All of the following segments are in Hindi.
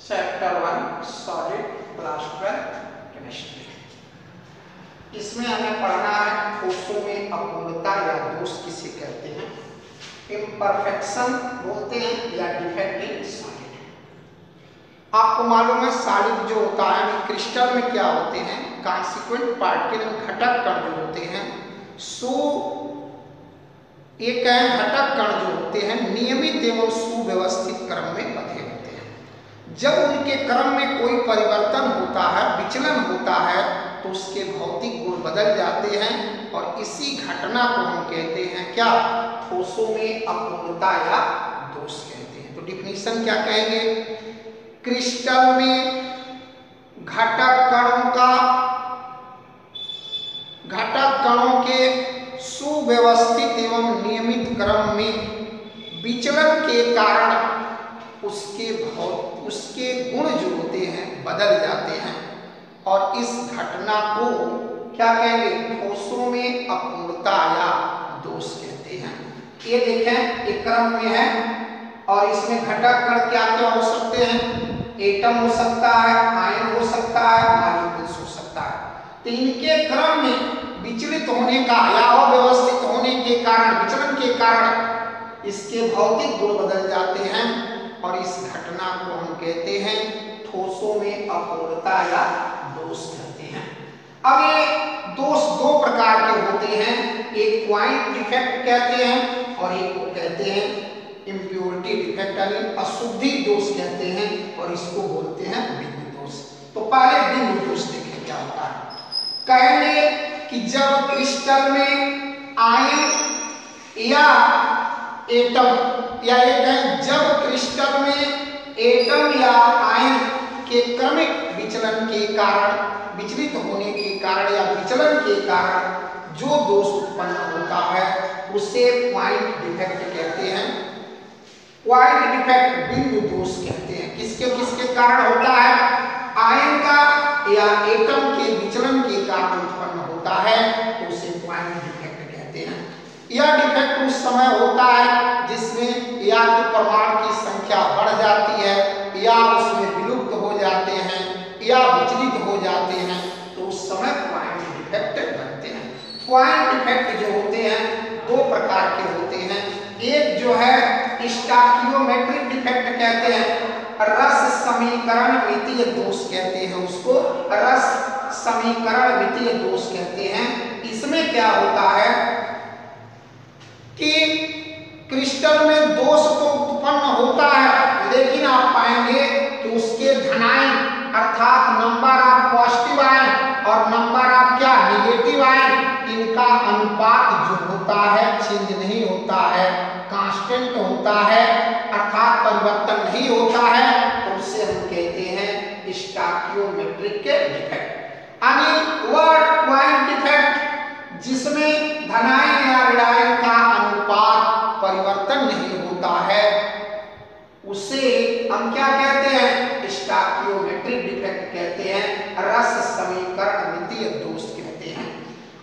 Chapter 1 solid class 12 chemistry. इसमें हमें पढ़ना है ठोसों में अपूर्णता या दोष किसे कहते हैं, इम्परफेक्शन बोलते हैं या डिफेक्ट इन सॉलिड। आपको मालूम है सॉलिड जो होता है क्रिस्टल में क्या होते हैं, कॉन्सिक्वेंट पार्टिकल घटक कण जो होते हैं एक घटक कण जो होते हैं नियमित एवं सुव्यवस्थित क्रम में बंधे होते हैं। जब उनके क्रम में कोई परिवर्तन होता है, विचलन होता है, तो उसके भौतिक गुण बदल जाते हैं और इसी घटना को हम कहते हैं क्या, ठोसों में अपूर्णता या दोष कहते हैं। तो डिफिनीशन क्या कहेंगे, क्रिस्टल में घटक कणों के सुव्यवस्थित एवं नियमित क्रम में विचलन के कारण उसके गुण जो होते हैं बदल जाते हैं और इस घटना को क्या कहेंगे, ठोसों में अपूर्णता या दोष कहते हैं। ये देखें एक क्रम में है और इसमें घटक कण क्या क्या हो सकते हैं, एटम हो सकता है, आयन हो सकता है, मॉलिक्यूल्स हो सकता है। तो इनके क्रम में विचलित होने का या अव्यवस्थित होने के कारण, विचलन के कारण इसके भौतिक गुण बदल जाते हैं और इस घटना को हम कहते हैं ठोसों में अपूर्णता या दोष कहते हैं। अब ये दोष दो प्रकार के होते हैं, एक क्वाइंट डिफेक्ट कहते हैं और एक को कहते हैं इम्प्योरिटी डिफेक्ट यानी अशुद्धि दोष कहते हैं और इसको बोलते हैं बिंदु दोष। तो पहले बिंदु दोष देखें क्या होता है। कहेंगे कि जब क्रिस्टल में आयन या एटम या जब क्रिस्टल में एटम या आयन के क्रमिक विचलन के कारण, विचलित होने के कारण या विचलन के कारण जो दोष उत्पन्न होता है उसे क्वाइंट डिफेक्ट कहते हैं। क्वाइंट डिफेक्ट बिंदु दोष कहते हैं। किसके कारण होता है, आयन का या एटम के विचलन के कारण उत्पन्न होता है तो उसे क्वाइंट डिफेक्ट कहते हैं। यह डिफेक्ट उस समय होता है जिसमें या तो परमाणु की संख्या बढ़ जाती है या उसमें विलुप्त हो जाते हैं या विचलित हो जाते हैं, तो उस समय क्वाइंट डिफेक्ट बनते हैं। क्वाइंट डिफेक्ट जो होते हैं दो प्रकार के होते हैं। एक जो है स्टोइकियोमेट्रिक डिफेक्ट कहते हैं, रस समीकरण मितीय दोष कहते हैं, उसको रस समीकरण मितीय दोष कहते हैं। इसमें क्या होता है कि क्रिस्टल में दोष तो उत्पन्न होता है लेकिन आप पाएंगे कि उसके धनायन अर्थात नंबर ऑफ पॉजिटिव आयन और नंबर ऑफ क्या नेगेटिव आयन, इनका अनुपात जो होता है चेंज नहीं होता है, कांस्टेंट होता है अर्थात परिवर्तन नहीं होता है, तो उसे हम कहते हैं स्टोइकियोमेट्रिक डिफेक्ट। यानी वह क्वाइंट डिफेक्ट जिसमें धनायन या ऋणायन का अनुपात परिवर्तन नहीं होता है उसे हम क्या कहते हैं, स्टोइकियोमेट्रिक डिफेक्ट कहते हैं, रस समीकरण मितीय दोष कहते हैं।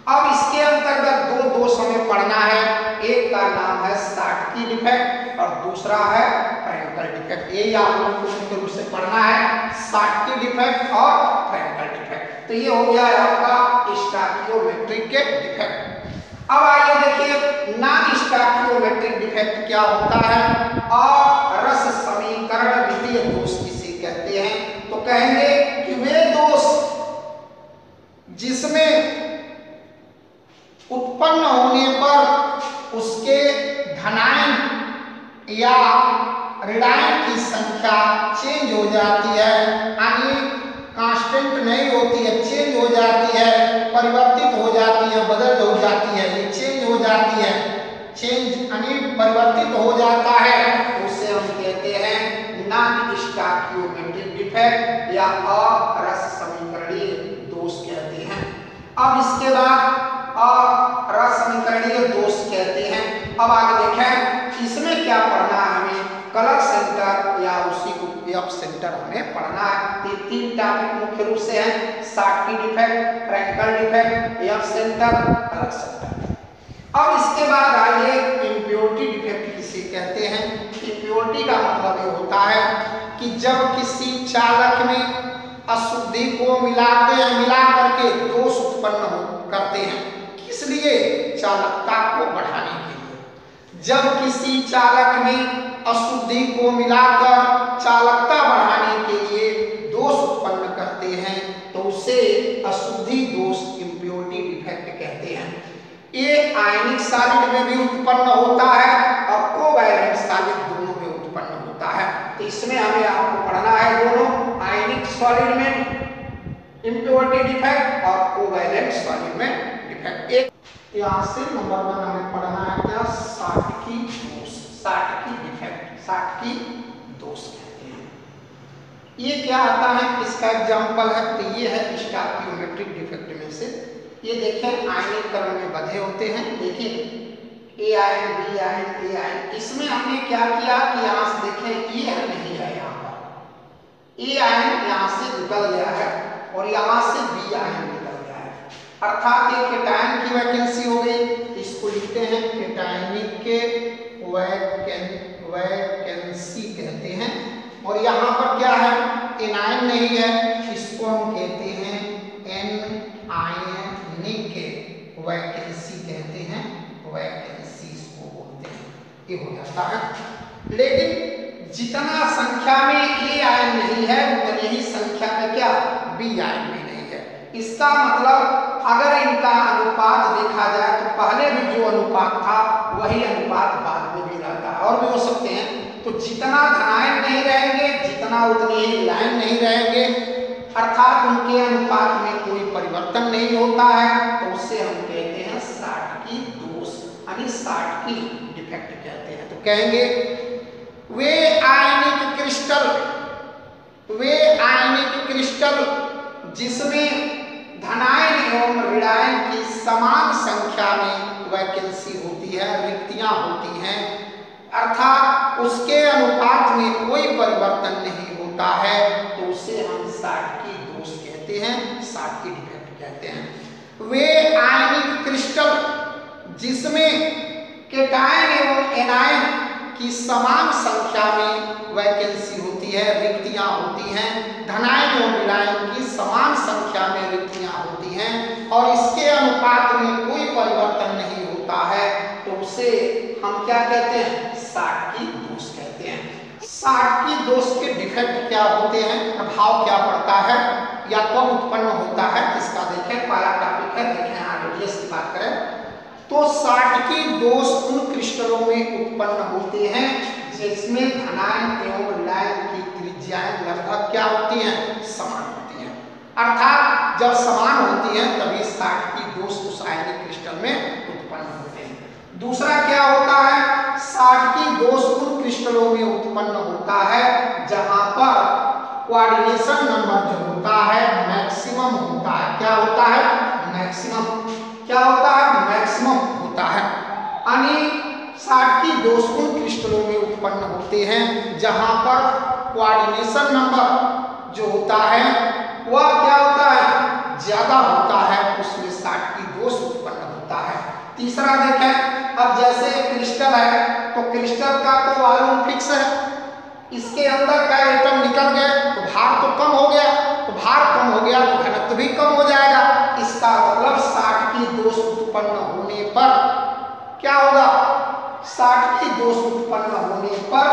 अब इसके अंतर्गत दो दोष हमें पढ़ना है, एक का नाम है शॉटकी डिफेक्ट और दूसरा है फ्रैंकल डिफेक्ट। ये आप लोगों को मुख्य रूप से पढ़ना है, शॉटकी डिफेक्ट और फ्रैंकल डिफेक्ट। तो ये हो गया आपका स्टोइकियोमेट्रिक डिफेक्ट। अब आइए देखिए नॉन स्टोइकियोमेट्रिक डिफेक्ट क्या होता है और रस समीकरण मितीय दोष किसे कहते हैं। तो कहेंगे कि वे दोष जिसमें उत्पन्न होने पर उसके धनायन या ऋणायन की संख्या चेंज हो जाती है, यानी कांस्टेंट नहीं होती है, चेंज हो जाती है, परिवर्तित हो जाती है, बदल हो जाती है, ये चेंज हो जाती है, चेंज यानी परिवर्तित हो जाता है, उसे हम कहते हैं नॉन स्टोइकियोमेट्रिक डिफेक्ट या अरस समीकरणीय दोष कहते हैं। अब इसके बाद रस समीकरणीय दोष कहते हैं। अब आगे देखें इसमें क्या पढ़ना है हमें, कलर सेंटर या उसी को एफ सेंटर हमें पढ़ना है। ये तीन टॉपिक मुख्य रूप से हैं, Schottky defect, Frenkel defect, F centre, colour centre. अब इसके बाद आइए इम्प्योरिटी डिफेक्ट किसे कहते हैं। इम्प्योरिटी का मतलब ये होता है कि कि जब किसी चालक में अशुद्धि को मिला करके दोष उत्पन्न करते हैं, किस लिए? चालकता को बढ़ाने के लिए। जब किसी चालक में अशुद्धि को मिलाकर चालकता बढ़ाने के लिए दोष उत्पन्न करते हैं तो उसे अशुद्धि दोष, इम्प्योरिटी डिफेक्ट कहते हैं। ये आयनिक सॉलिड में भी उत्पन्न होता है और कोवैलेंट सॉलिड दोनों में उत्पन्न होता है। तो इसमें हमें आपको पढ़ना है दोनों, आयनिक सॉलिड में इम्प्योरिटी डिफेक्ट और कोवैलेंट सॉलिड में डिफेक्ट। एक यहाँ से नंबर 1 हमें पढ़ना है क्या? साटकी दोष, साटकी डिफेक्ट, साटकी दोष कहते हैं। ये क्या आता है, किसका एग्जाम्पल है? तो ये है स्टोइकियोमेट्रिक डिफेक्ट में से। ये देखें आयनीकरण में बंधे होते हैं, देखिए ए आयन, बी आयन, ए आयन। इसमें हमने क्या किया कि यहाँ से देखें ये नहीं है, यहाँ पर ए आयन यहाँ से निकल गया है और यहाँ से बी आयन निकल गया है, अर्थात एक केटायन की वैकेंसी हो गई। इसको लिखते हैं केटायनिक के वैकेंसी कहते हैं। और यहाँ पर क्या है? एनायन नहीं है, इसको हम कहते हैं एन आयनिक वैकेंसी कहते हैं, वैकेंसी इसको बोलते हैं। ये हो जाता है। लेकिन जितना संख्या में ए आयन नहीं है उतनी ही संख्या में क्या? बी आयन भी नहीं है। इसका मतलब अगर इनका अनुपात देखा जाए तो पहले भी जो अनुपात था वही अनुपात बाद में भी रहता है, और भी हो सकते हैं। तो जितना धनायन नहीं रहेंगे जितना उतने ही लायन नहीं रहेंगे, अर्थात उनके अनुपात में कोई परिवर्तन नहीं होता है, तो उससे हम कहते हैं साटकी दोष, यानी साटकी डिफेक्ट कहते हैं। तो कहेंगे वे आयनिक क्रिस्टल जिसमें धनायन एवं ऋणायन की समान संख्या में वैकेंसी होती है, रिक्तियां होती हैं, अर्थात उसके अनुपात में कोई परिवर्तन नहीं होता है, तो उसे हम साटकी दोष कहते हैं, साटकी डिफेक्ट कहते हैं। वे आयनिक क्रिस्टल जिसमें केटायन एवं एनायन की समान संख्या में वैकेंसी होती है, रिक्तियां होती हैं, धनायन एवं ऋणायन की समान संख्या में रिक्तियां होती हैं और इसके अनुपात में कोई परिवर्तन नहीं होता है, तो उसे हम क्या कहते हैं? साटकी दोष कहते हैं। साटकी दोष के डिफेक्ट क्या होते हैं, प्रभाव क्या पड़ता है या कब उत्पन्न होता है, इसका देखें। पहला टॉपिक है, देखें रेडियस की बात करें तो साटकी दोष उन क्रिस्टलों में उत्पन्न होते हैं जिसमें धनायन एवं ऋणायन की त्रिज्याएं लगभग क्या होती हैं? समान होती हैं। अर्थात जब समान होती हैं तभी साटकी दोष उस आयनिक क्रिस्टल में उत्पन्न होते हैं। दूसरा क्या होता है? साटकी दोष उन क्रिस्टलों में उत्पन्न होता है जहां पर कोऑर्डिनेशन नंबर जो होता है मैक्सिमम होता है। क्या होता है? मैक्सिमम। क्या होता है? मैक्सिमम होता है। यानी साटकी दोष उन क्रिस्टलों में उत्पन्न होते हैं जहां पर कोऑर्डिनेशन नंबर जो होता है वह क्या होता है? ज्यादा होता है, उसमें साटकी दोष उत्पन्न होता है। तीसरा देखें, अब जैसे क्रिस्टल है तो क्रिस्टल का तो वॉल्यूम फिक्स है, इसके अंदर का एटम निकल गया तो भार तो कम हो गया, तो भार कम हो गया तो घनत्व भी कम हो जाएगा। इसका मतलब साटकी दोष उत्पन्न होने पर क्या होगा? साटकी दोष उत्पन्न होने पर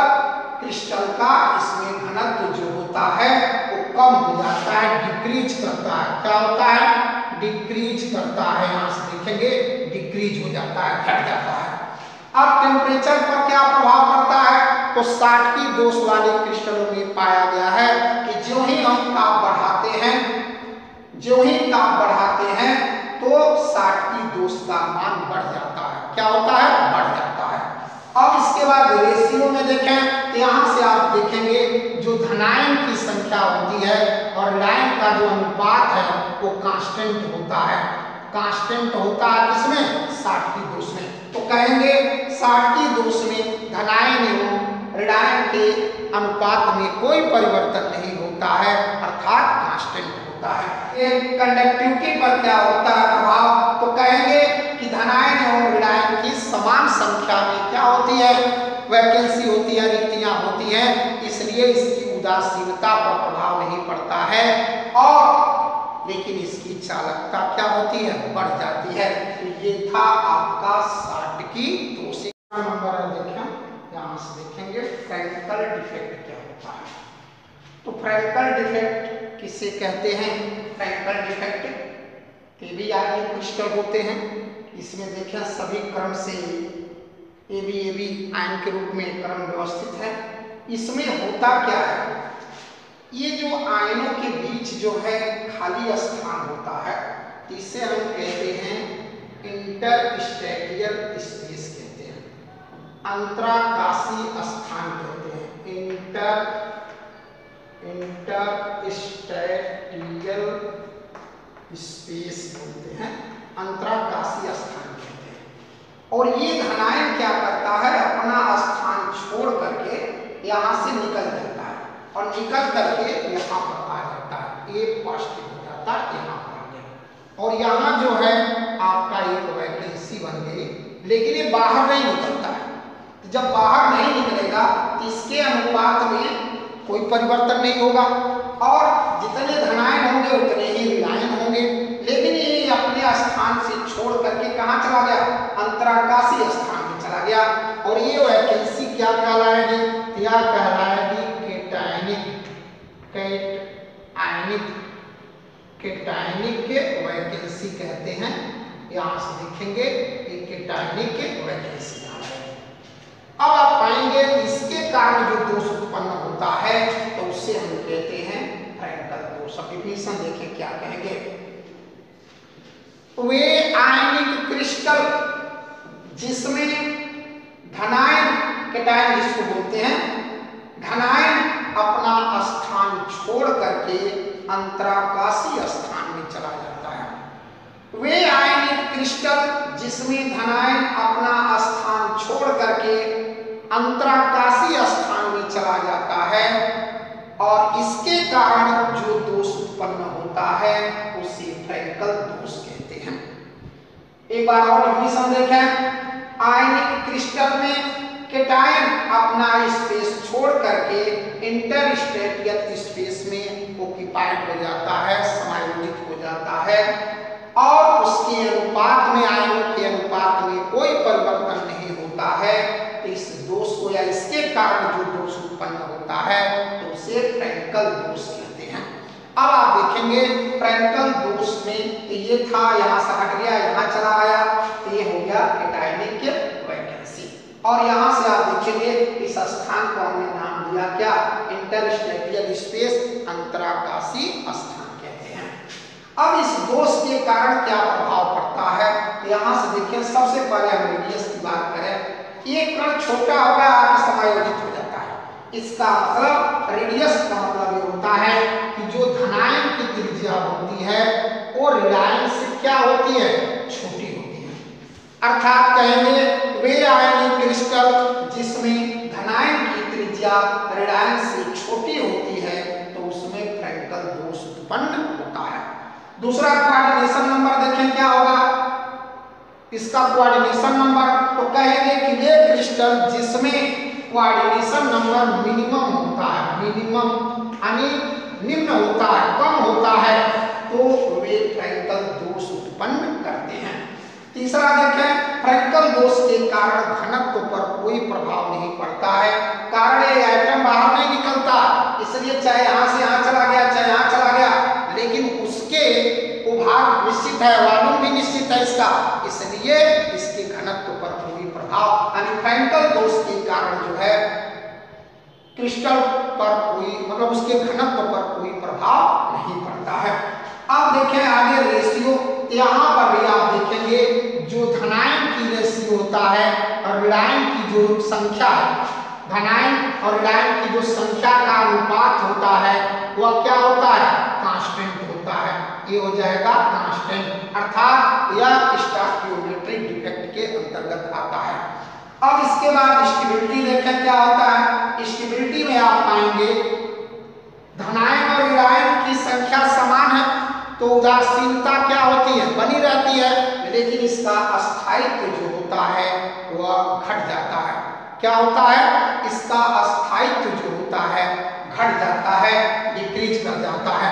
क्रिस्टल का इसमें घनत्व जो होता है वो कम हो जाता है, डिक्रीज करता है। क्या होता है? डिक्रीज करता है। यहाँ से देखेंगे डिक्रीज हो जाता है, घट जाता है। अब टेम्परेचर पर क्या प्रभाव पड़ता है? तो साटकी दोष वाले क्रिस्टलों में पाया गया है कि जो ही हम ताप बढ़ाते हैं तो साटकी दोष का मान बढ़ जाता है। क्या होता है? बढ़ जाता है। अब इसके बाद रेशियो में देखें तो यहाँ से आप देखेंगे जो धनायन की संख्या होती है और ऋणायन का जो अनुपात है वो कांस्टेंट होता है। कांस्टेंट होता है किसमें? साटकी दोष में। तो कहेंगे साटकी दोष में धनायन एवं ऋणायन के अनुपात में कोई परिवर्तन नहीं होता है, अर्थात कांस्टेंट होता है। एक कंडक्टिविटी पर क्या होता है प्रभाव? तो कहेंगे कि धनायन एवं ऋणायन की समान संख्या में क्या होती है? वैकेंसी होती है, रिक्तियां होती हैं, इसलिए इसकी उदासीनता पर प्रभाव नहीं पड़ता है, और लेकिन इसकी चालकता क्या होती है, बढ़ जाती है। तो ये था आपका 60 की 2 से नंबर है। देखें यहाँ से देखेंगे फ्रैंकल डिफेक्ट क्या होता है। तो फ्रैंकल डिफेक्ट किसे कहते हैं? फ्रैंकल डिफेक्ट भी आगे क्रिस्टल होते हैं। इसमें देखें सभी क्रम से एबी आयन के रूप में क्रम व्यवस्थित है। इसमें होता क्या है, ये जो आयनों के बीच जो है खाली स्थान होता है, इसे हम कहते हैं इंटरस्टेटियल स्पेस कहते हैं, अंतराकाशीय स्थान कहते हैं। इंटरस्टेटियल स्पेस बोलते हैं, अंतराकाशीय स्थान कहते हैं। और ये धनायन क्या करता है, अपना स्थान छोड़ करके यहाँ से निकल जाता है, और निकल करके यहाँ पर आ जाता है, ये पॉजिटिव हो जाता है, यहाँ पर आ गया, और यहाँ जो है आपका एक वैकेंसी बन गई। लेकिन ये बाहर नहीं निकलता है। जब बाहर नहीं निकलेगा तो इसके अनुपात में कोई परिवर्तन नहीं होगा, और जितने धनायन होंगे उतने ही ऋणायन होंगे। लेकिन ये अपने स्थान से छोड़ करके कहाँ चला गया, अंतराकाशीय स्थान में चला गया, और ये वैकेंसी क्या कहलाएगी, क्या कहलाएगी, केटायनिक वैकेंसी कहते हैं। यहाँ से देखेंगे केटायनिक वैकेंसी। अब आप पाएंगे इसके कारण जो दोष उत्पन्न होता है तो उससे हम कहते हैं फ्रैंकल दोष। अब डिफिनीशन देखिए क्या कहेंगे, वे आयनिक क्रिस्टल जिसमें धनायन, कैटायन जिसको बोलते हैं, धनायन अपना स्थान छोड़ करके अंतराकाशीय स्थान में चला जाता है। वे आयनिक क्रिस्टल जिसमें धनायन अपना स्थान छोड़ करके अंतराकाशीय स्थान में चला जाता है, और इसके कारण जो दोष उत्पन्न होता है उसे फ्रैंकल दोष कहते हैं। एक बार और डिफिनीशन देखें, आयनिक क्रिस्टल में कैटायन अपना स्पेस छोड़ करके इंटरस्टेटियल स्पेस में ऑक्यूपाइड हो जाता है, समायोजित हो जाता है, और उसके अनुपात में, आयनों के अनुपात में कोई परिवर्तन नहीं होता है। तो इस दोष को या इसके कारण जो दोष उत्पन्न होता है तो उसे फ्रैंकल दोष कहते हैं। अब आप देखेंगे फ्रैंकल दोष में तो ये था, यहाँ से हट गया, यहाँ चला आया, तो ये हो गया कैटायनिक वैकेंसी। और यहाँ से आप देखेंगे इस स्थान को हमने नाम दिया क्या, इंटरस्टेटियल स्पेस, अंतराकाशीय स्थान कहते हैं। अब इस दोष के कारण क्या प्रभाव पड़ता है, यहाँ से देखिए सबसे पहले हम रेडियस की बात करें, ये कण छोटा होगा, आगे समायोजित हो जाता है। इसका मतलब रेडियस का मतलब ये होता है कि जो धनायन की त्रिज्या होती है वो ऋणायन से क्या होती है, छोटी होती है। अर्थात कहेंगे वे आयनिक क्रिस्टल जिसमें धनायन की त्रिज्या ऋणायन से छोटी होती है तो उसमें फ्रैंकल दोष उत्पन्न होता है। दूसरा कोऑर्डिनेशन नंबर देखें क्या होगा, इसका कोऑर्डिनेशन नंबर, तो कहेंगे कि वे क्रिस्टल जिसमें कोऑर्डिनेशन नंबर मिनिमम होता है, मिनिमम यानी निम्न होता है, कम होता है, तो वे फ्रैंकल दोष उत्पन्न करते हैं। तीसरा देखें, फ्रैंकल दोष के कारण घनत्व पर कोई प्रभाव नहीं पड़ता है, कारण ये एटम बाहर नहीं निकलता, इसलिए चाहे यहाँ से यहाँ चला गया, चाहे यहाँ चला गया, लेकिन उसके भाग निश्चित है, वॉल्यूम भी निश्चित है इसका, इसलिए इसके घनत्व पर कोई प्रभाव, यानी फ्रैंकल दोष के कारण जो है क्रिस्टल पर कोई, मतलब उसके घनत्व पर कोई प्रभाव नहीं पड़ता है। अब देखें आगे रेशियो, यहाँ पर भी आप देखेंगे जो धनायन की रेशियो होता है और ऋणायन की जो संख्या है, धनायन और ऋणायन की जो संख्या का अनुपात होता है वह क्या होता है, कांस्टेंट होता है। ये हो जाएगा कांस्टेंट, अर्थात यह स्टोइकियोमेट्रिक डिफेक्ट के अंतर्गत आता है। अब इसके बाद स्टेबिलिटी देखें क्या होता है। स्टेबिलिटी में आप पाएंगे धनायन और ऋणायन की संख्या समान है तो उदासीनता क्या होती है, बनी रहती है, लेकिन इसका अस्थायित्व जो होता है वह घट जाता है। क्या होता है, इसका अस्थायित्व जो होता है घट जाता है, डिक्रीज कर जाता है।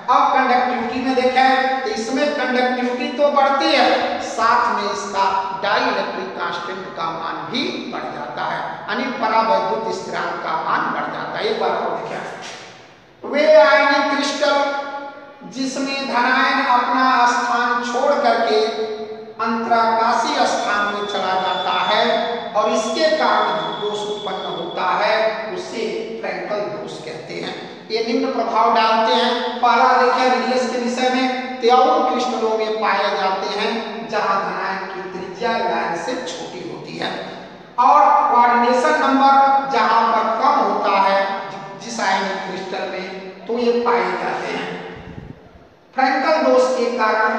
अब कंडक्टिविटी में देखें तो इसमें कंडक्टिविटी तो बढ़ती है, साथ में इसका डाइइलेक्ट्रिक कांस्टेंट का मान भी बढ़ जाता है, यानी परावैद्युत स्थिरांक का मान बढ़ जाता है। एक बार और देखें, वे आयनिक क्रिस्टल जिसमें धनायन अपना स्थान छोड़ करके अंतराकाशीय स्थान में चला जाता है और इसके कारण जो दोष उत्पन्न होता है उसे फ्रैंकल दोष कहते हैं। ये निम्न प्रभाव डालते हैं। पहला देखें रेडियस के विषय में, तो उन क्रिस्टलों में पाए जाते हैं जहां धनायन की त्रिज्या लाइन से छोटी होती है, और कोऑर्डिनेशन नंबर जहां पर कम होता है जिस आयनिक क्रिस्टल में, तो ये पाए जाते हैं। फ्रैंकल दोष के कारण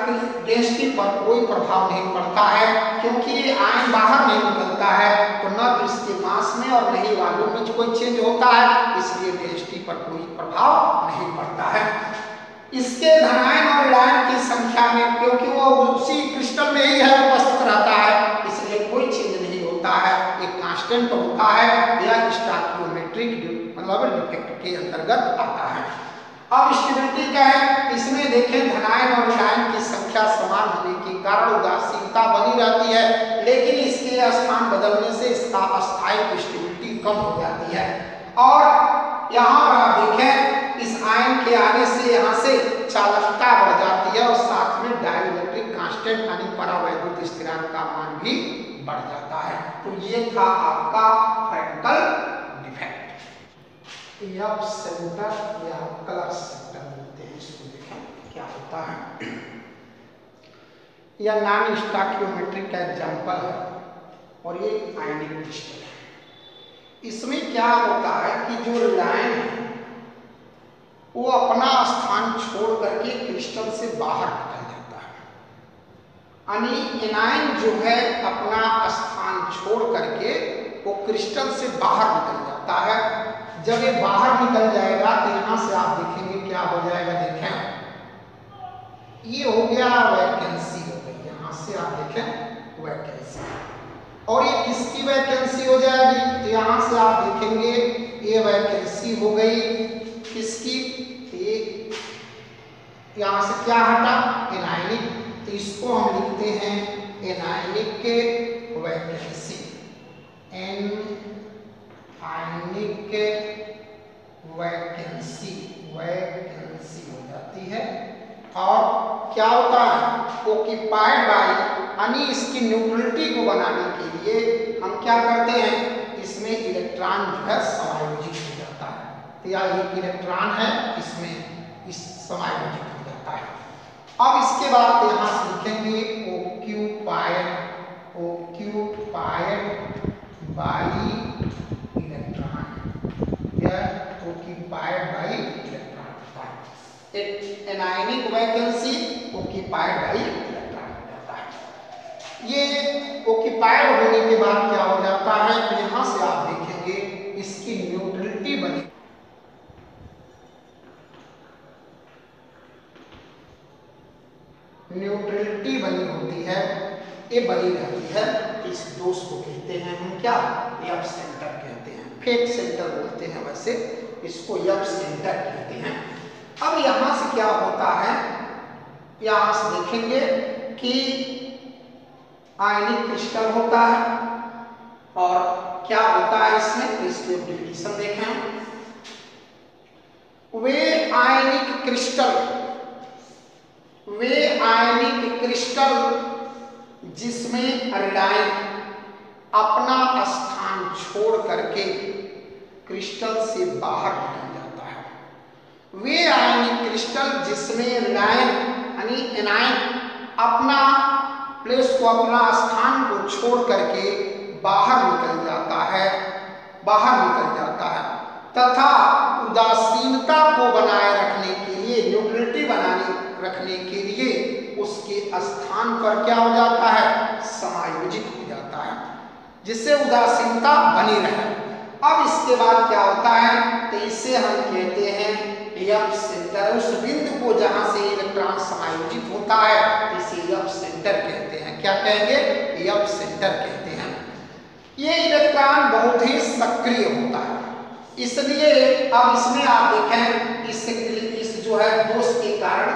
डेंसिटी पर कोई प्रभाव नहीं पड़ता है, क्योंकि ये आयन बाहर नहीं निकलता है, तो न तो इसके मास में और न ही वॉल्यूम में कोई चेंज होता है, इसलिए डेंसिटी पर कोई प्रभाव नहीं पड़ता है। इसके धनायन और ऋणायन की संख्या में, क्योंकि वो उसी क्रिस्टल में ही है उपस्थित रहता है, इसलिए कोई चेंज नहीं होता है, एक कांस्टेंट होता है, यह स्टोइकियोमेट्रिक मतलब डिफेक्ट के अंतर्गत आता है। अब स्टेबिलिटी क्या है, इसमें देखें धनायन और ऋणायन की संख्या समान होने के कारण उदासीनता बनी रहती है, लेकिन इसके स्थान बदलने से इसका अस्थायी स्टेबिलिटी कम हो जाती है। और यहाँ पर आप देखें इस आयन के आने से यहाँ से चालकता बढ़ जाती है और साथ में डाइइलेक्ट्रिक कांस्टेंट यानी परावैद्युत स्थिरांक का मान भी बढ़ जाता है। तो ये था आपका फ्रैंकल डिफेक्ट। एफ सेंटर या कलर सेंटर बोलते हैं इसको। देखें क्या होता है, यह नॉन स्टोइकियोमेट्रिक का एग्जाम्पल है और ये आयनिक क्रिस्टल है। इसमें क्या होता है कि जो ऋणायन है वो अपना स्थान छोड़ करके क्रिस्टल से बाहर निकल जाता है, यानी एनायन जो है अपना स्थान छोड़ करके वो क्रिस्टल से बाहर निकल जाता है। जब ये बाहर निकल जाएगा तो यहाँ से आप देखेंगे क्या हो जाएगा, देखें ये हो गया वैकेंसी हो गई, यहाँ से आप देखें वैकेंसी, और ये किसकी वैकेंसी हो जाएगी, तो यहाँ से आप देखेंगे ये वैकेंसी हो गई किसकी, यहाँ से क्या हटा, एनायनिक, तो इसको हम लिखते हैं एनायनिक के वैकेंसी, आयनिक वैकेंसी हो जाती है। और क्या होता है, ऑक्यूपाइड बाय, यानी इसकी न्यूट्रलिटी को बनाने के लिए हम क्या करते हैं, इसमें इलेक्ट्रॉन जो है समायोजित हो जाता है, तो यह एक इलेक्ट्रॉन है इसमें इस समायोजित हो जाता है। अब इसके बाद यहाँ से लिखेंगे occupied by occupied by electron। एक anionic vacancy occupied by electron होता है। ये occupied होने के बाद क्या हो जाता है, तो यहाँ से आप देखेंगे इसकी न्यूट्रलिटी बनी, होती है, ये बनी रहती है। इस दोष को कहते हैं हम क्या, एफ सेंटर कहते हैं, फेक सेंटर बोलते हैं, वैसे इसको एफ सेंटर कहते हैं। अब यहाँ से क्या होता है, यहाँ से देखेंगे कि आयनिक क्रिस्टल होता है और क्या होता है इसमें, इसकी एप्लीकेशन देखें। वे आयनिक क्रिस्टल जिसमें ऋणायन अपना स्थान छोड़ करके क्रिस्टल से बाहर निकल जाता है। वे आयनिक क्रिस्टल जिसमें ऋणायन यानी एनायन अपना प्लेस को, अपना स्थान को छोड़ करके बाहर निकल जाता है, तथा उदासीनता को बनाए रखने के लिए, न्यूट्रलिटी बनाने रखने के लिए उसके स्थान पर क्या हो जाता है, समायोजित हो जाता है, जिससे उदासीनता बनी रहे। अब इसके बाद क्या होता है, तो इसे हम कहते हैं एफ सेंटर, उस बिंदु को जहां से इलेक्ट्रॉन समायोजित होता है इसे एफ सेंटर कहते हैं। क्या कहेंगे, एफ सेंटर कहते हैं। ये इलेक्ट्रॉन बहुत ही सक्रिय होता है, इसलिए अब इसमें आप देखें इस जो है दोष के कारण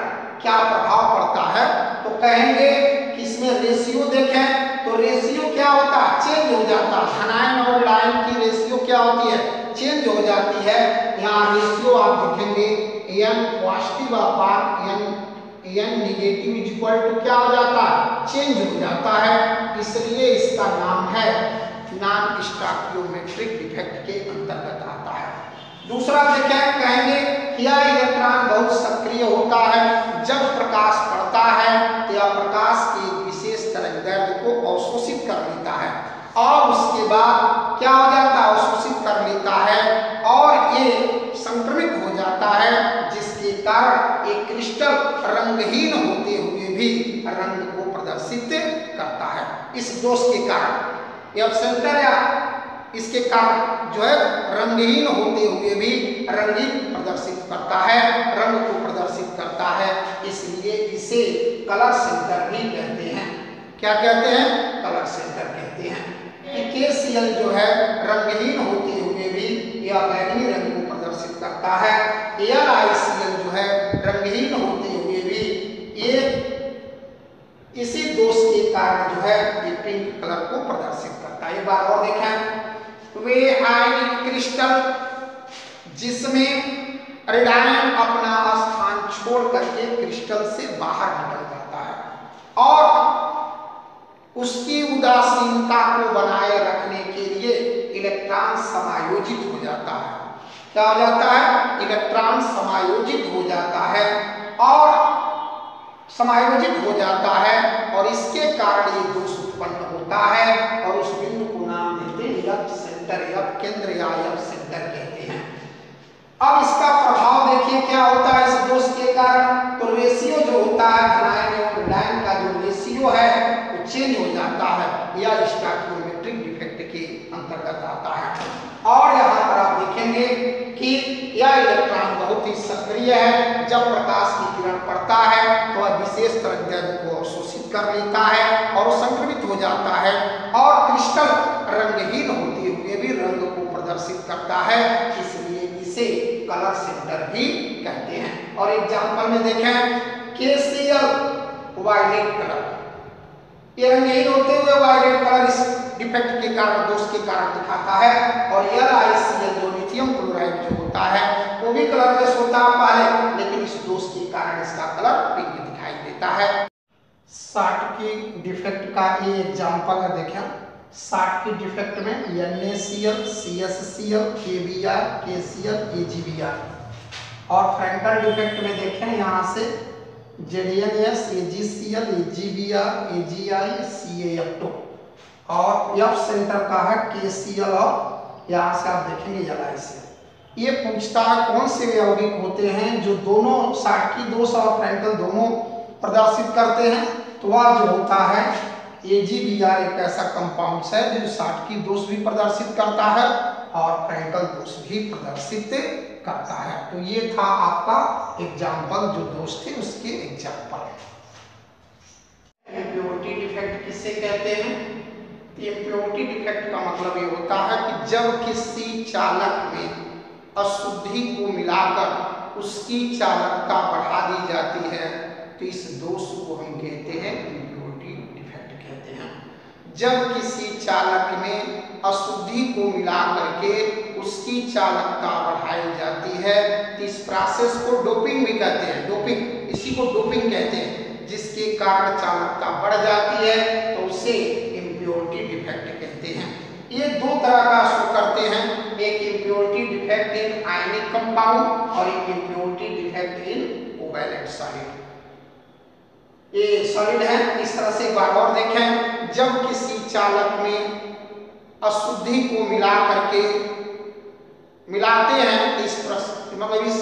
क्या प्रभाव पड़ता है, तो कहेंगे कि इसमें रेशियो देखें तो रेशियो क्या होता है, चेंज हो जाता है। एनायन और ऋणायन की रेशियो क्या होती है, चेंज हो जाती है। यहाँ रेशियो आप देखेंगे n positive upon n negative is equal to क्या हो जाता है, चेंज हो जाता है। इसलिए इसका नाम है नॉन स्टोइकियोमेट्रिक डिफेक्ट के अंतर्गत आता है। दूसरा देखें, कहेंगे यह इलेक्ट्रॉन बहुत सक्रिय होता है, जब प्रकाश पड़ता है तो यह प्रकाश की एक विशेष तरंगदैर्घ्य को अवशोषित कर लेता है और उसके बाद क्या हो जाता है, अवशोषित कर लेता है और ये संक्रमित हो जाता है, जिसके कारण एक क्रिस्टल रंगहीन होते हुए भी रंग को प्रदर्शित करता है। इस दोष के कारण एफ सेंटर या इसके कारण जो है रंगहीन होते हुए भी रंगीन प्रदर्शित करता है, रंग को प्रदर्शित करता है। इसलिए इसे कलर सेंटर भी कहते हैं। क्या कहते हैं, कलर सेंटर कहते हैं। KCl जो है रंगहीन होते हुए भी यह बैंगनी रंग को प्रदर्शित करता है। AlICl जो है रंगहीन होते हुए भी ये इसी दोष के कारण जो है ये पिंक कलर को प्रदर्शित करता है। एक बार और देखें, वे आयनिक क्रिस्टल जिसमें ऋणायन अपना स्थान छोड़ करके क्रिस्टल से बाहर निकल जाता है और उसकी उदासीनता को बनाए रखने के लिए इलेक्ट्रॉन समायोजित हो जाता है। क्या हो जाता है, इलेक्ट्रॉन समायोजित हो जाता है और समायोजित हो जाता है और इसके कारण ये दोष उत्पन्न होता है और उस बिंदु को नाम देते हैं एफ सेंटर, एफ केंद्र या एफ सेंटर कहते हैं। अब इसका प्रभाव देखिए क्या होता है इस दोष के कारण, तो रेशियो जो होता है एनायन और ऋणायन का जो रेशियो है वो चेंज हो जाता है, यह स्टोइकियोमेट्रिक डिफेक्ट के अंतर्गत आता है। और यहाँ पर आप देखेंगे कि यह इलेक्ट्रॉन बहुत ही सक्रिय है, जब प्रकाश की किरण पड़ता है तो वह विशेष तरंगदैर्घ्य को अवशोषित कर लेता है और संक्रमित हो जाता है और क्रिस्टल रंगहीन होते हुए भी रंग को प्रदर्शित करता है, इसलिए इसे कलर सेंटर भी कहते हैं। और एग्जांपल में देखें KCl वायलेट कलर, ये रंगहीन होते हुए वायलेट कलर इस डिफेक्ट के कारण, दोष के कारण दिखाता है। और AlICl जो लिथियम क्लोराइड जो होता है वो भी कलरलेस होता है पहले, लेकिन इस दोष के कारण इसका कलर पिंक दिखाई देता है। Schottky डिफेक्ट का ये एग्जांपल है, देखें Schottky डिफेक्ट में NaCl, CsCl, KBr, KCl, AgBr और फ्रैंकल डिफेक्ट में देखें यहाँ से ZnS, AgCl, AgBr, AgI, CaF2 और एफ सेंटर का है KCl और यहाँ से आप देखेंगे LICl। ये पूछता है कौन से यौगिक होते हैं जो दोनों Schottky दोष और फ्रैंकल दोनों प्रदर्शित करते हैं, तो वह जो होता है AgBr एक ऐसा कंपाउंड है जो Schottky दोष भी प्रदर्शित करता है और फ्रैंकल दोष भी प्रदर्शित करता है। तो ये था आपका एग्जाम्पल, जो दोष थे उसके एग्जाम्पल। इम्प्योरिटी डिफेक्ट किसे कहते हैं, इम्प्योरिटी डिफेक्ट का मतलब ये होता है कि जब किसी चालक में अशुद्धि को मिलाकर उसकी चालकता बढ़ा दी जाती है तो इस दोष को हम कहते हैं इम्प्योरिटी डिफेक्ट कहते हैं। जब किसी चालक में अशुद्धि को मिला करके उसकी चालकता बढ़ाई जाती है तो इस प्रोसेस को डोपिंग भी कहते हैं, डोपिंग, इसी को डोपिंग कहते हैं, जिसके कारण चालकता बढ़ जाती है तो उसे इम्प्योरिटी डिफेक्ट कहते हैं। ये दो तरह का शो करते हैं, एक impurity defect in ionic compound और एक impurity defect in covalent solid. ये सॉलिड है, इस तरह से एक बार और देखें, जब किसी चालक में अशुद्धि को मिला करके मिलाते हैं तो इस मतलब इस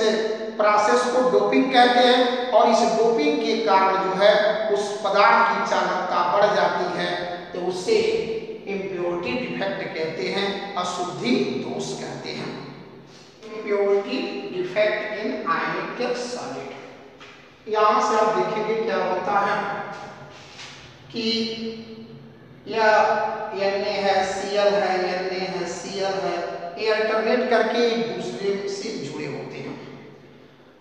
प्रोसेस को डोपिंग कहते हैं और इस डोपिंग के कारण जो है उस पदार्थ की चालकता बढ़ जाती है तो उसे इम्प्योरिटी डिफेक्ट कहते हैं, अशुद्धि दोष कहते हैं। Impurity defect in ionic solid, यहाँ से आप देखेंगे क्या होता है कि यह Na है, Cl है, Na है, Cl है, ये अल्टरनेट करके एक दूसरे से जुड़े होते हैं।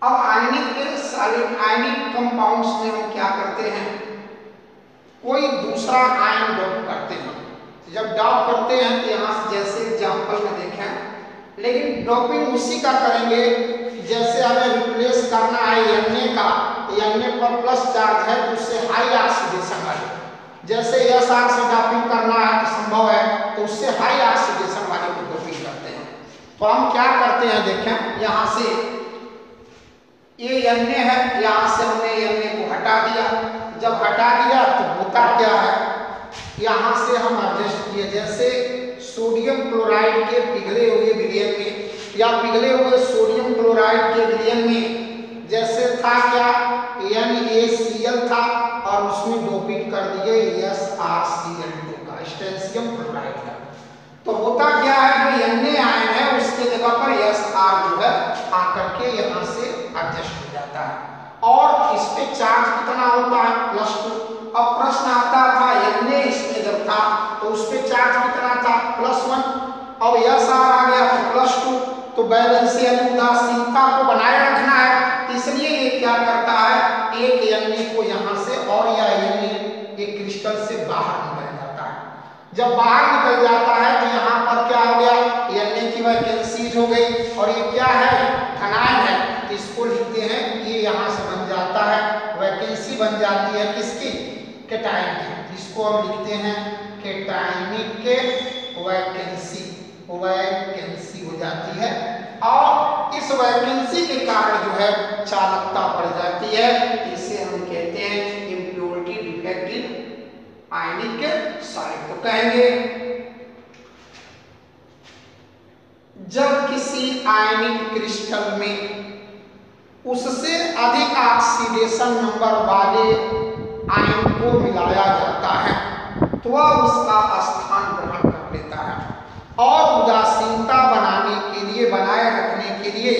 अब आयनिक सॉलिड आयनिक कंपाउंड्स में हम क्या करते हैं, कोई दूसरा आयन डॉप करते हैं। जब डॉप करते हैं तो यहाँ से जैसे एग्जाम्पल में देखें, लेकिन डॉपिंग उसी का करेंगे जैसे हमें रिप्लेस करना है Na का, तो Na पर प्लस चार्ज है तो उससे हाई ऑक्सीडेशन वाले, जैसे SR से डॉपिंग करना है तो संभव है तो उससे हाई ऑक्सीडेशन वाले को डॉपिंग करते हैं। तो हम क्या करते हैं देखें, यहाँ से ये Na है, यहाँ से हमने Na को हटा दिया। जब हटा दिया तो होता क्या है, यहाँ से हम एडजस्ट किए, जैसे सोडियम क्लोराइड के पिघले हुए विलयन में या पिघले हुए सोडियम क्लोराइड के विलयन में जैसे था क्या NaCl था और उसमें डोपिंग कर दिए SrCl2 का, स्टेंसियम क्लोराइड का। तो होता क्या है, जो Na आयन है उसके जगह पर Sr जो है आकर के यहाँ से एडजस्ट हो जाता है और इस पे चार्ज कितना होता है, +2। अब प्रश्न आता था Na इसमें जब था तो उस पे चार्ज कितना था, +1। अब Sr आ गया तो +2, तो बैलेंस यानी उदासीनता को बनाए रखना है, तो इसलिए ये क्या करता है, एक Na को यहाँ से और या Na एक क्रिस्टल से बाहर निकल जाता है। जब बाहर निकल जाता है तो यहाँ पर क्या हो गया, Na की वैकेंसी हो गई और ये क्या है, धनायन है, तो इसको लिखते हैं, ये यहाँ से बन जाता है, वैकेंसी बन जाती है किसकी, कैटायन की। इसको हम लिखते हैं कैटायनिक वैकेंसी, वैकेंसी हो जाती है और इस वैकेंसी के कारण जो है चालकता बढ़ जाती है, इसे हम कहते हैं impurity defect in ionic solid. तो कहेंगे जब किसी आयनिक क्रिस्टल में उससे अधिक ऑक्सीडेशन नंबर वाले आयन को मिलाया जाता है तो वह उसका स्थान ग्रहण कर लेता है और उदासीनता बनाने के लिए, बनाए रखने के लिए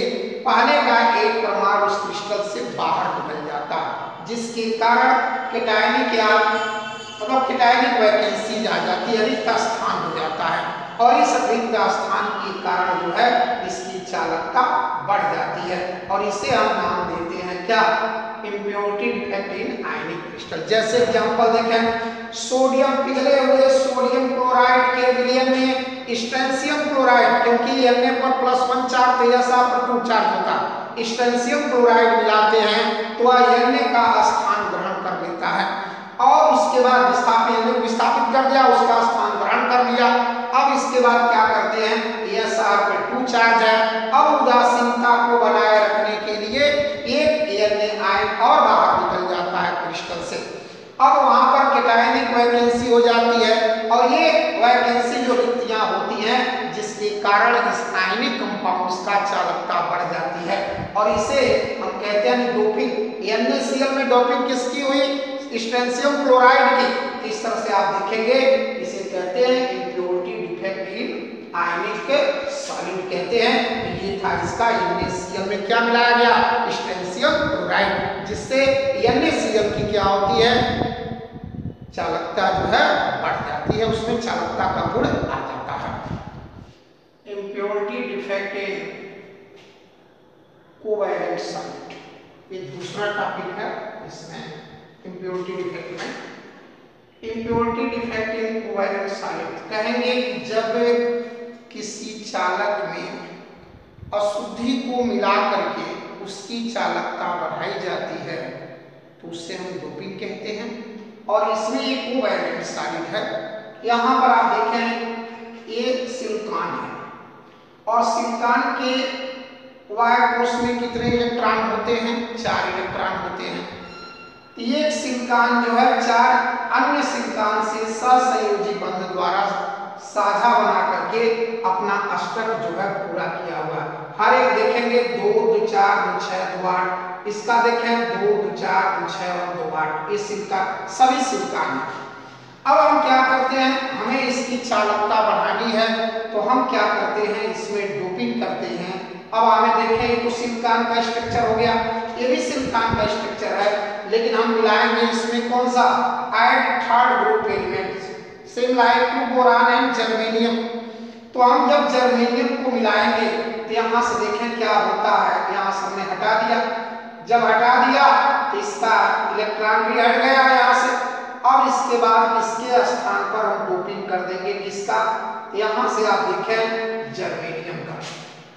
पहले का एक परमाणु उस क्रिस्टल से बाहर निकल जाता है, जिसके कारण कैटायनिक या मतलब कैटायनिक वैकेंसी आ जाती है, रिक्त स्थान हो जाता है और इस रिक्त स्थान के कारण जो है इसकी चालकता बढ़ जाती है और इसे हम नाम देते हैं क्या, impurity defect in ionic crystal. जैसे एग्जांपल देखें, सोडियम पिघले हुए सोडियम क्लोराइड के विलयन में स्टेंसियम क्लोराइड, क्योंकि Na पर +1 चार्ज तो Sr पर 2 चार्ज होता, स्टेंसियम क्लोराइड मिलाते हैं तो वह Na का स्थान ग्रहण कर लेता है और उसके बाद विस्थापित कर दिया, उसका स्थान ग्रहण कर लिया। अब इसके बाद क्या करते हैं, Sr पे 2 चार्ज है, अब उदासीनता को बनाए रखने के लिए एक Na आयन और बाहर निकल जाता है क्रिस्टल से। अब वहां पर कैटायनिक वैकेंसी हो जाती है और ये वैकेंसी जो रिक्तियां होती हैं जिसके कारण इस आयनिक कंपाउंड्स का चालकता बढ़ जाती है और इसे हम कहते हैं डोपिंग। NaCl में डोपिंग किसकी हुई, स्टेंसियम क्लोराइड की। इस तरह से आप देखेंगे, इसे कहते हैं impurity defect in ionic solid कहते हैं। ये था इसका NaCl में क्या मिलाया गया, स्टेंसियम क्लोराइड, जिससे NaCl की क्या होती है, चालकता जो है बढ़ जाती है, उसमें चालकता का गुण आ जाता है। Impurity defect in covalent solid, ये दूसरा टॉपिक है इसमें इम्प्योरिटी डिफेक्ट में। Impurity defect in covalent solid कहेंगे जब किसी चालक में अशुद्धि को मिला करके उसकी चालकता बढ़ाई जाती है तो उससे हम डोपिंग कहते हैं और इसमें एक कोवैलेंट सॉलिड है। यहाँ पर आप देखें ये सिलिकॉन है और सिलिकॉन के वाहक कोश में कितने इलेक्ट्रॉन होते हैं, 4 इलेक्ट्रॉन होते हैं। ये सिलिकॉन जो है 4 अन्य सिलिकॉन से सहसंयोजी बंध द्वारा साझा बना करके अपना अष्टक जो है पूरा किया हुआ है। हर एक देखेंगे 2 2 4 2 6 2 8, इसका देखें 2 2 4 2 6 और 2 8, ये सिलिकॉन सभी सिलिकॉन है। अब हम क्या करते हैं, हमें इसकी चालकता बढ़ानी है तो हम क्या करते हैं, इसमें डोपिंग करते हैं। अब हमें देखें ये तो सिलिकॉन का स्ट्रक्चर हो गया, ये भी सिलिकॉन का स्ट्रक्चर है, लेकिन हम मिलाएंगे इसमें कौन सा, add third group element same like to boron and germanium. तो हम जब जर्मेनियम को मिलाएंगे तो यहाँ से देखें क्या होता है। यहाँ से हमने हटा दिया, जब हटा दिया तो इसका इलेक्ट्रॉन भी हट गया यहाँ से। अब इसके बाद इसके स्थान पर हम डोपिंग कर देंगे किसका, यहाँ से आप देखें जर्मेनियम का।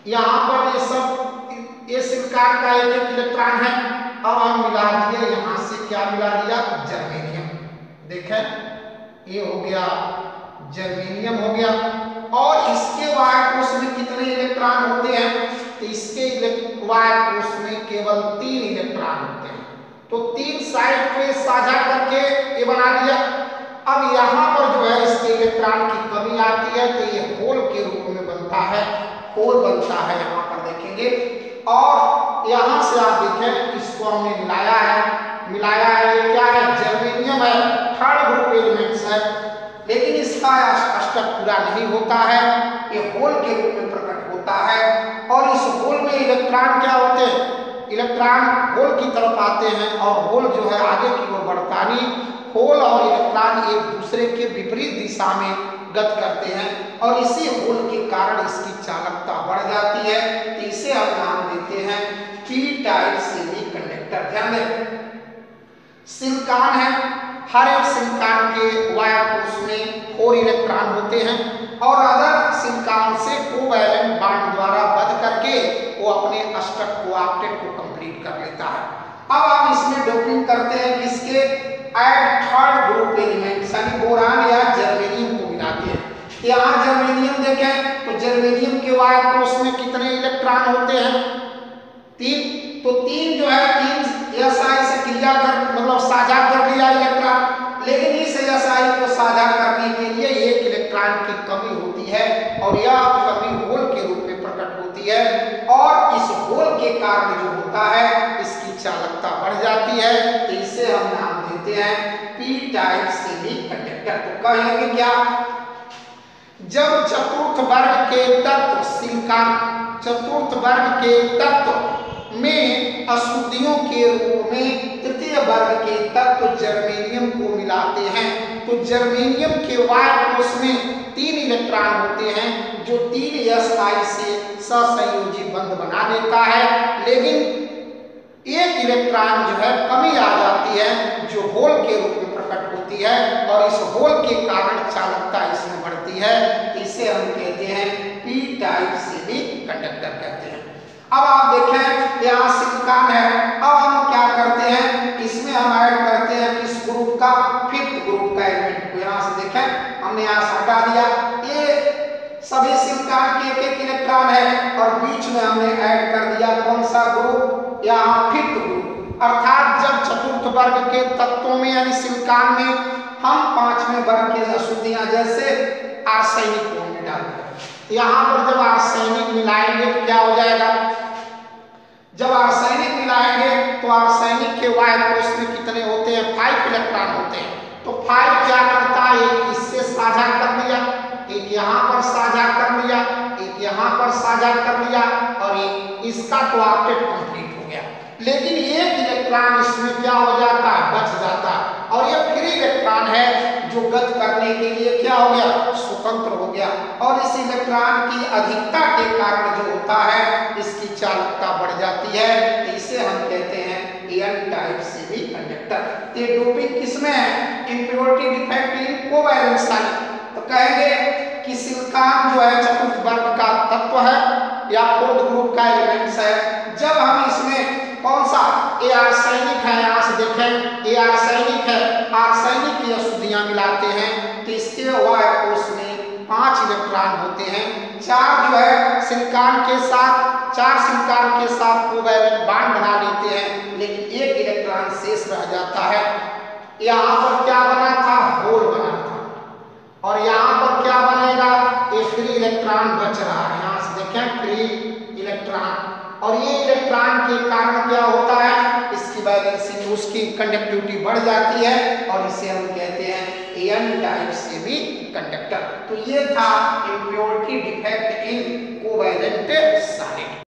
यहाँ पर ये सब ये सिलिकॉन का एक एक इलेक्ट्रॉन है। अब हम मिला दिए, यहाँ से क्या मिला दिया, जर्मेनियम। देखें ये हो गया जर्मेनियम हो गया। और इसके वाय कोष में कितने इलेक्ट्रॉन होते हैं, तो इसके वाय कोष में केवल 3 इलेक्ट्रॉन होते हैं। तो 3 साइड पे साझा करके ये बना दिया। अब यहाँ पर जो है इसके इलेक्ट्रॉन की कमी आती है तो ये होल के रूप में बनता है, होल बनता है, यहाँ पर देखेंगे। और यहाँ से आप देखें इसको हमने मिलाया है, ये क्या है, जर्मेनियम है, 3rd ग्रुप एलिमेंट्स है। लेकिन इसका अष्टक पूरा नहीं होता है, ये होल के रूप में प्रकट होता है। और इस होल में इलेक्ट्रॉन क्या होते हैं, इलेक्ट्रॉन होल की तरफ आते हैं और होल जो है आगे की ओर बढ़ता नहीं। होल और इलेक्ट्रॉन एक दूसरे के विपरीत दिशा में गति करते हैं और इसी होल के कारण इसकी चालकता बढ़ जाती है। तो इसे हम नाम देते हैं पी टाइप सेमीकंडक्टर। ध्यान दें, सिलिकॉन है, हर एक सिलिकॉन के वाय कोष में 4 इलेक्ट्रॉन होते हैं और अदर सिलिकॉन से कोवैलेंट बॉन्ड द्वारा बंध करके वो अपने अष्टक को, ऑक्टेट को कंप्लीट कर लेता है। अब हम इसमें डोपिंग करते हैं किसके, एट 3rd ग्रुप एलिमेंट यानी बोरान या जर्मेनियम को मिलाते हैं। यहाँ जर्मेनियम देखें तो जर्मेनियम के वाय कोष में कितने इलेक्ट्रॉन होते हैं, 3। तो 3 जो है 3 SI से क्रिया कर मतलब साझा कर लिया इलेक्ट्रॉन, लेकिन इस SI को साझा करने के लिए 1 इलेक्ट्रॉन की कमी होती है और यह कमी होल के रूप में प्रकट होती है। और इस होल के कारण जो होता है इसकी चालकता बढ़ जाती है। तो इसे हम नाम देते हैं पी टाइप सेमीकंडक्टर। तो कहेंगे क्या, जब चतुर्थ वर्ग के तत्व सिलिकॉन, चतुर्थ वर्ग के तत्व में अशुद्धियों के रूप में तृतीय वर्ग के तत्व जर्मेनियम को मिलाते हैं तो जर्मेनियम के वाय कोष में 3 इलेक्ट्रॉन होते हैं जो 3 SI से सहसंयोजी बंध बना देता है। लेकिन 1 इलेक्ट्रॉन जो है कमी आ जाती है जो होल के रूप में प्रकट होती है और इस होल के कारण चालकता इसमें बढ़ती है। इसे हम कहते हैं पी टाइप सेमीकंडक्टर कहते हैं। अब आप देखें यहाँ सिलिकॉन है, अब हम क्या करते हैं, इसमें हम ऐड करते हैं किस ग्रुप का, 5th ग्रुप का एलिमेंट को। यहाँ से देखें हमने यहाँ से हटा दिया, ये सभी सिलिकॉन के 1 इलेक्ट्रॉन है और बीच में हमने ऐड कर दिया कौन सा ग्रुप, यहाँ 5th ग्रुप। अर्थात जब चतुर्थ वर्ग के तत्वों में यानी सिलिकॉन में हम 5वें वर्ग के अशुद्धियां जैसे आर्सेनिक को हमने डाला, यहाँ पर जब आर्सेनिक मिलाएंगे तो क्या हो जाएगा, जब आर्सेनिक मिलाएंगे तो आर्सेनिक के वाय कोष में कितने होते हैं, 5 इलेक्ट्रॉन होते हैं। तो 5 क्या करता है, एक इससे साझा कर लिया, एक यहाँ पर साझा कर लिया, एक यहाँ पर साझा कर लिया और एक इसका तो ऑक्टेट कंप्लीट हो गया। लेकिन 1 इलेक्ट्रॉन इसमें क्या हो जाता है, बच जाता है और ये फ्री इलेक्ट्रॉन है जो गति करने के लिए क्या हो गया, स्वतंत्र हो गया। और इस इलेक्ट्रॉन की अधिकता के कारण जो होता है इसकी चालकता बढ़ जाती है। तो इसे हम कहते हैं एन टाइप सेमीकंडक्टर। ये डोपिंग किसमें है, इंप्योरिटी डिफेक्ट इन कोवैलेंस। तो कहेंगे कि सिलिकॉन जो है चतुर्थ वर्ग का तत्व है या 4th ग्रुप का एलिमेंट्स है। जब हम इसमें कौन सा, ये आर्सेनिक है, यहाँ से देखें ये आर्सेनिक है, आर्सेनिक की अशुद्धियां मिलाते हैं तो इसके वाय कोष में 5 इलेक्ट्रॉन होते हैं। 4 जो है सिलिकॉन के साथ, 4 सिलिकॉन के साथ कोवैलेंट बॉन्ड बना लेते हैं, लेकिन 1 इलेक्ट्रॉन शेष रह जाता है। यहाँ पर क्या बना था, होल बना था और यहाँ पर क्या बनेगा, एक फ्री इलेक्ट्रॉन बच रहा है। यहाँ से देखें फ्री इलेक्ट्रॉन, और ये इलेक्ट्रॉन के कारण क्या होता है, इसकी वैलेंसी उसकी कंडक्टिविटी बढ़ जाती है और इसे हम कहते हैं एन टाइप सेमीकंडक्टर। तो ये था impurity defect in covalent solid.